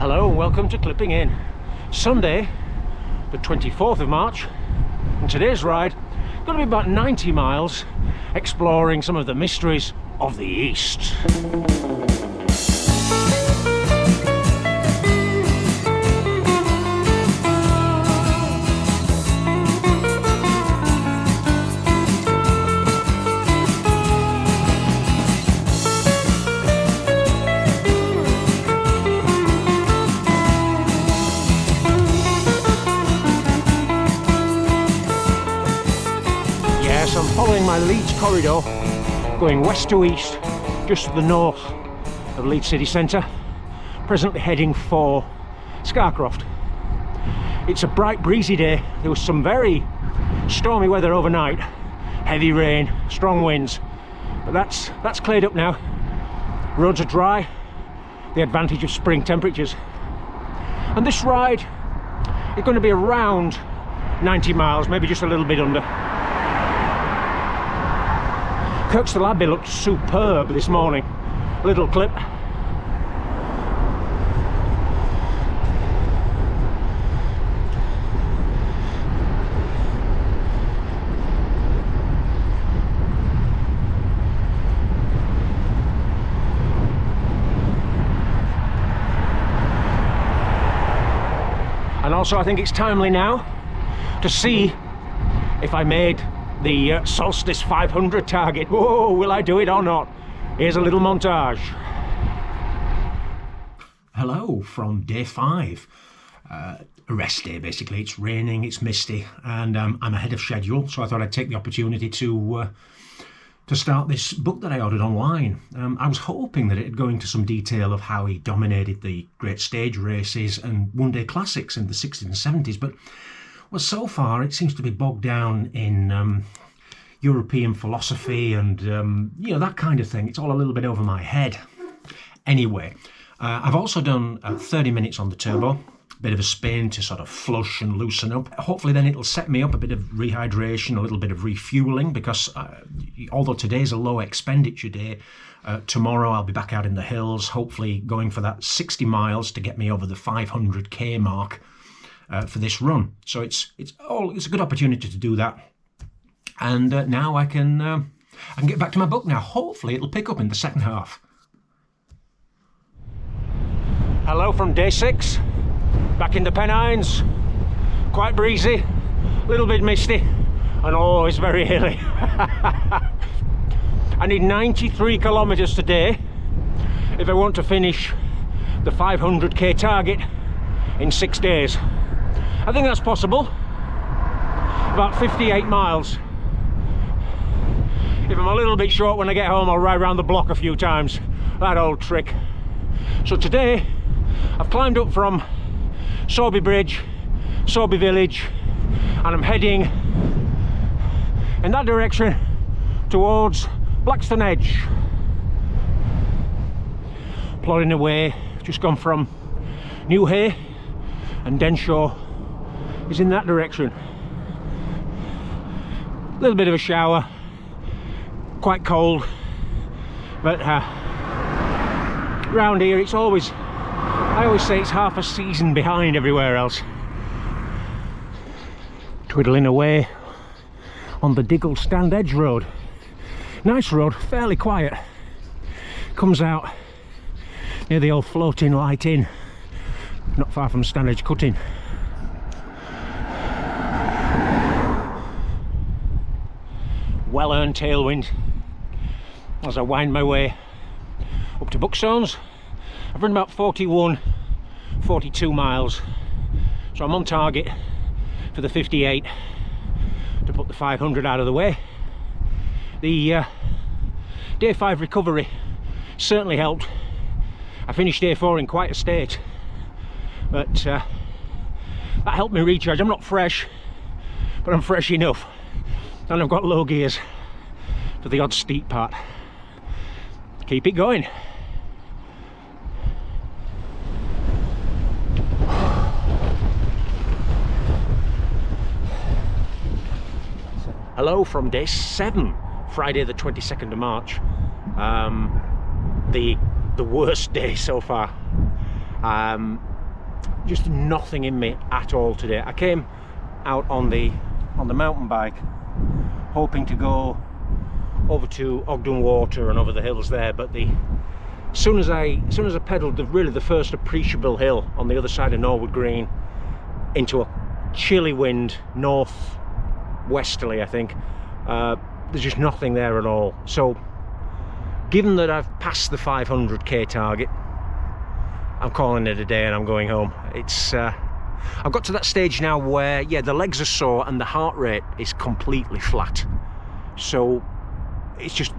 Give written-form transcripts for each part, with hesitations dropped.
Hello and welcome to Clipping In. Sunday, the 24th of March, and today's ride is going to be about 90 miles, exploring some of the mysteries of the East. I'm following my Leeds corridor, going west to east, just to the north of Leeds city centre, presently heading for Scarcroft. It's a bright breezy day. There was some very stormy weather overnight, heavy rain, strong winds, but that's cleared up now. Roads are dry, the advantage of spring temperatures. And this ride is going to be around 90 miles, maybe just a little bit under. Kirkstall Abbey looked superb this morning. Little clip. And also I think it's timely now to see if I made the Solstice 500 target. Whoa, will I do it or not? Here's a little montage. Hello from day 5. A rest day basically. It's raining, it's misty, and I'm ahead of schedule, so I thought I'd take the opportunity to start this book that I ordered online. I was hoping that it'd go into some detail of how he dominated the great stage races and one-day classics in the 60s and 70s, but well, so far it seems to be bogged down in European philosophy and you know, that kind of thing. It's all a little bit over my head. Anyway, I've also done 30 minutes on the turbo, a bit of a spin to sort of flush and loosen up. Hopefully then it'll set me up a bit of rehydration, a little bit of refueling, because although today's a low expenditure day, tomorrow I'll be back out in the hills, hopefully going for that 60 miles to get me over the 500k mark for this run. So it's a good opportunity to do that. And now I can get back to my book now. Hopefully it'll pick up in the second half. Hello from day 6, back in the Pennines. Quite breezy, a little bit misty, and oh, it's very hilly. I need 93 kilometers today if I want to finish the 500k target in 6 days. I think that's possible. About 58 miles. If I'm a little bit short when I get home, I'll ride around the block a few times. That old trick. So today, I've climbed up from Sorby Bridge, Sorby Village, and I'm heading in that direction towards Blackstone Edge. Plodding away, just gone from Newhay, and Denshaw is in that direction. A little bit of a shower, quite cold, but round here it's always, I always say it's half a season behind everywhere else. Twiddling away on the Diggle Stand Edge Road. Nice road, fairly quiet. Comes out near the old floating light inn, not far from Stand Edge Cutting. Well-earned tailwind as I wind my way up to Buckstones. I've run about 41, 42 miles, so I'm on target for the 58 to put the 500 out of the way. The day 5 recovery certainly helped. I finished day 4 in quite a state, but that helped me recharge. I'm not fresh, but I'm fresh enough, and I've got low gears for the odd steep part. Keep it going. Hello from day 7, Friday the 22nd of March. The worst day so far. just nothing in me at all today. I came out on the mountain bike hoping to go over to Ogden Water and over the hills there, but as soon as I pedalled the first appreciable hill on the other side of Norwood Green into a chilly wind, north-westerly I think, there's just nothing there at all. So given that I've passed the 500k target, I'm calling it a day and I'm going home. I've got to that stage now where, yeah, the legs are sore and the heart rate is completely flat. So it's just,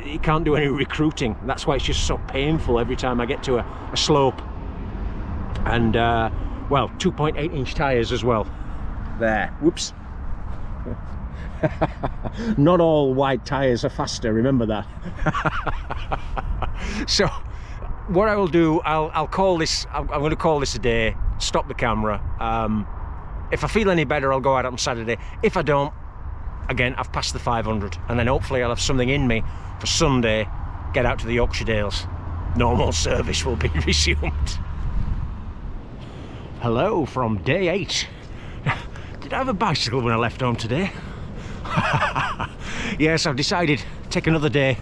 you can't do any recruiting. That's why it's just so painful every time I get to a slope. And, well, 2.8-inch tyres as well. There, whoops. Not all wide tyres are faster, remember that. So what I will do, I'll call this, I'm going to call this a day, stop the camera. If I feel any better, I'll go out on Saturday. If I don't, again, I've passed the 500, and then hopefully I'll have something in me for Sunday, get out to the Yorkshire Dales. Normal service will be resumed. Hello from day 8. Did I have a bicycle when I left home today? Yes, I've decided to take another day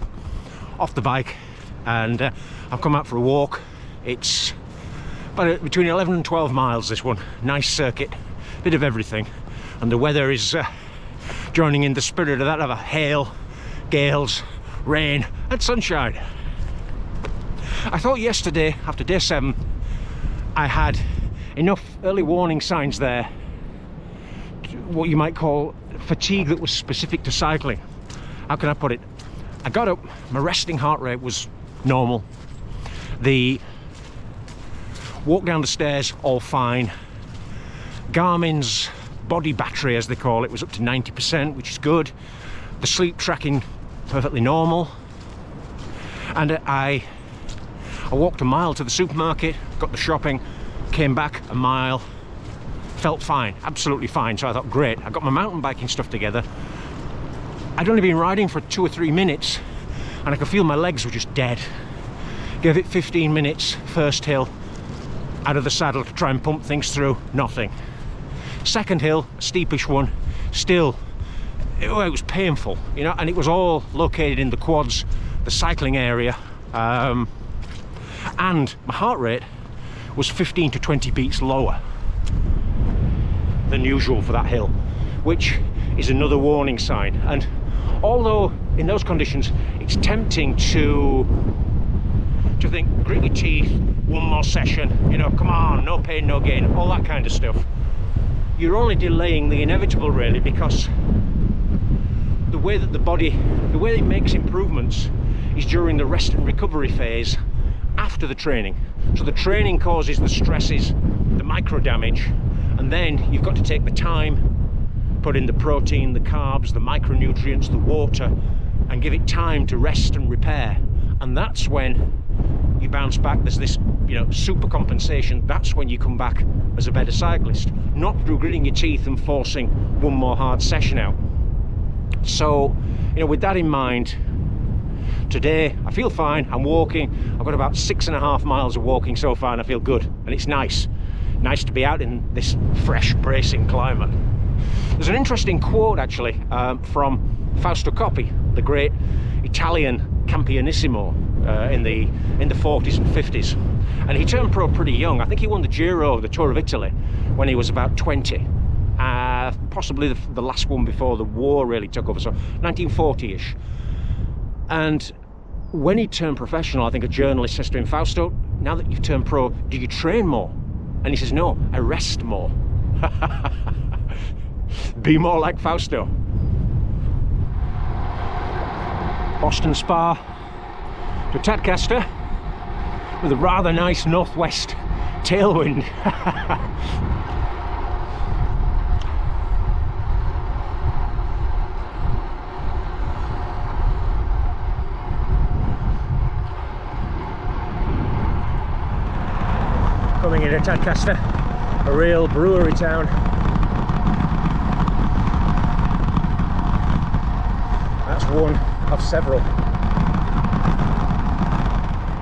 off the bike, and I've come out for a walk. It's about between 11 and 12 miles, this one. Nice circuit, bit of everything, and the weather is joining in the spirit of that, of a hail, gales, rain and sunshine. I thought yesterday, after day 7, I had enough early warning signs there, what you might call fatigue that was specific to cycling. How can I put it? I got up, my resting heart rate was normal, the walk down the stairs all fine, Garmin's body battery, as they call it, was up to 90%, which is good, the sleep tracking perfectly normal, and I walked a mile to the supermarket, got the shopping, came back a mile, felt fine, absolutely fine. So I thought, great, I got my mountain biking stuff together. I'd only been riding for 2 or 3 minutes and I could feel my legs were just dead. Gave it 15 minutes, first hill, out of the saddle to try and pump things through, nothing. Second hill, steepish one, still, it was painful, you know, and it was all located in the quads, the cycling area, and my heart rate was 15 to 20 beats lower than usual for that hill, which is another warning sign. And although in those conditions it's tempting to think, grit your teeth, one more session, you know, come on, no pain no gain, all that kind of stuff, you're only delaying the inevitable really, because the way that the body, the way it makes improvements is during the rest and recovery phase after the training. So the training causes the stresses, the micro damage, and then you've got to take the time, put in the protein, the carbs, the micronutrients, the water, and give it time to rest and repair. And that's when you bounce back. There's this, you know, super compensation. That's when you come back as a better cyclist, not through gritting your teeth and forcing one more hard session out. So, you know, with that in mind, today I feel fine. I'm walking. I've got about 6.5 miles of walking so far, and I feel good. And it's nice to be out in this fresh, bracing climate. There's an interesting quote actually from Fausto Coppi, the great Italian campionissimo in the 40s and 50s, and he turned pro pretty young. I think he won the Giro, the Tour of Italy, when he was about 20, possibly the last one before the war really took over, so 1940-ish. And when he turned professional, I think a journalist says to him, Fausto, now that you've turned pro, do you train more? And he says, no, I rest more. Be more like Fausto. Boston Spa to Tadcaster with a rather nice northwest tailwind. Coming into Tadcaster, a real brewery town. That's one of several.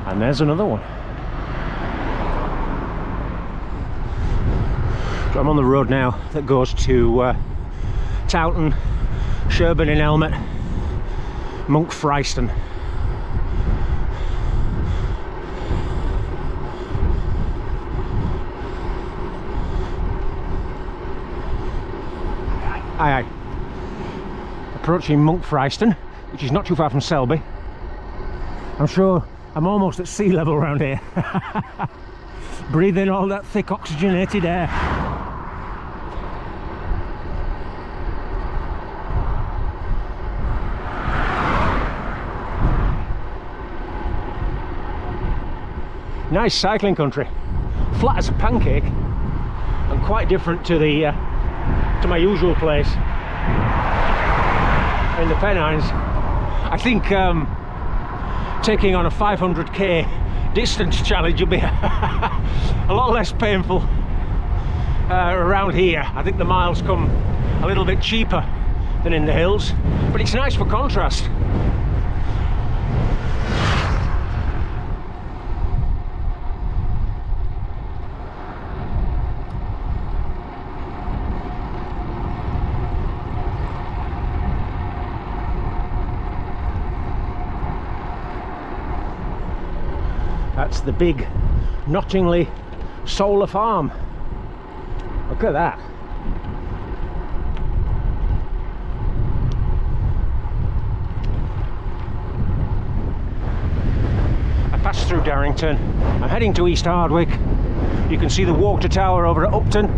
And there's another one. So I'm on the road now that goes to Towton, Sherburn in Elmet, Monk Fryston. Aye, aye. Approaching Monk Fryston, which is not too far from Selby. I'm sure I'm almost at sea level around here. Breathing all that thick oxygenated air. Nice cycling country, flat as a pancake, and quite different to the to my usual place in the Pennines. I think taking on a 500k distance challenge will be a lot less painful around here. I think the miles come a little bit cheaper than in the hills, but it's nice for contrast. That's the big Nottingley solar farm. Look at that. I passed through Darrington. I'm heading to East Hardwick. You can see the water tower over at Upton.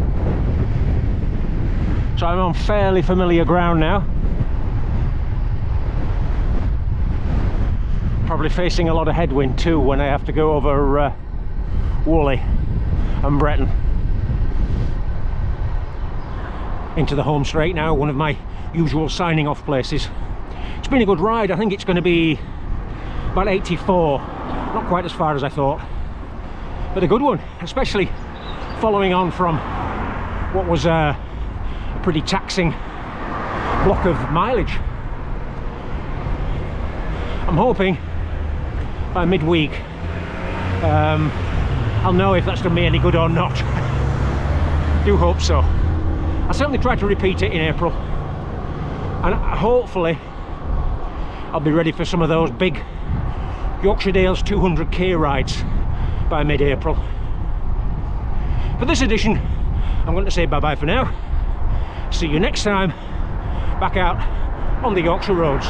So I'm on fairly familiar ground now. Probably facing a lot of headwind too when I have to go over Whalley and Bretton. Into the home straight now, one of my usual signing off places. It's been a good ride. I think it's going to be about 84, not quite as far as I thought, but a good one, especially following on from what was a pretty taxing block of mileage. I'm hoping by midweek I'll know if that's done me any good or not. Do hope so. I'll certainly try to repeat it in April, and hopefully I'll be ready for some of those big Yorkshire Dales 200k rides by mid-April. For this edition, I'm going to say bye-bye for now. See you next time, back out on the Yorkshire roads.